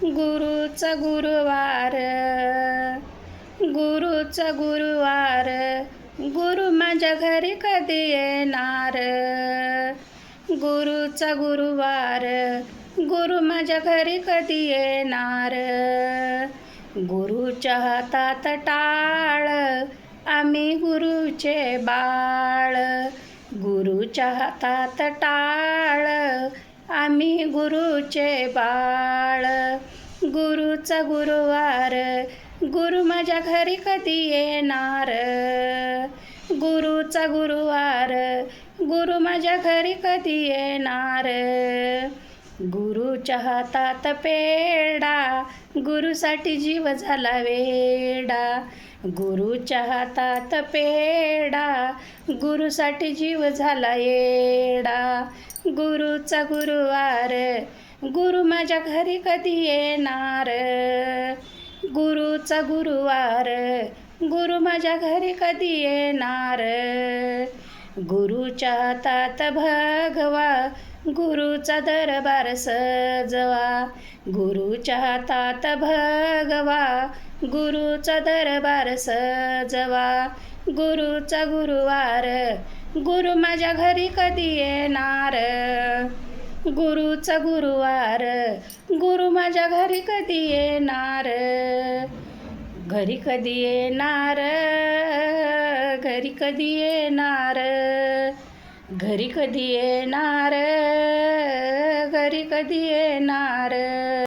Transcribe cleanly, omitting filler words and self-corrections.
गुरुचा गुरुवार, गुरुचा गुरुवार, गुरु माझ्या घरी कधी येणार? गुरुचा गुरुवार, गुरु माझ्या घरी कधी येणार? गुरुच्या हातात टाळ, आम्ही गुरुचे बाळ. गुरुच्या हातात टाळ, आम्ही गुरुचे बाळ. गुरुचा गुरुवार, गुरु माझ्या घरी कधी येणार? गुरुचा गुरुवार, गुरु माझ्या घरी कधी येणार? गुरुच्या हातात पेढा, गुरुसाठी जीव झाला वेडा. गुरुच्या हातात पेढा, गुरुसाठी जीव झाला येडा. गुरुचा गुरुवार, गुरु माझ्या घरी कधी येणार? गुरुचा गुरुवार, गुरु माझ्या घरी कधी येणार? गुरुच्या हातात भगवा, गुरुचा दरबार सजवा. गुरुच्या हातात भगवा, गुरुचा दरबार सजवा. गुरुचा गुरुवार, गुरु माझ्या घरी कधी येणार? गुरुचा गुरुवार, गुरु माझ्या घरी कधी येणार? घरी कधी येणार? घरी कधी येणार? घरी कधी येणार? घरी कधी येणार?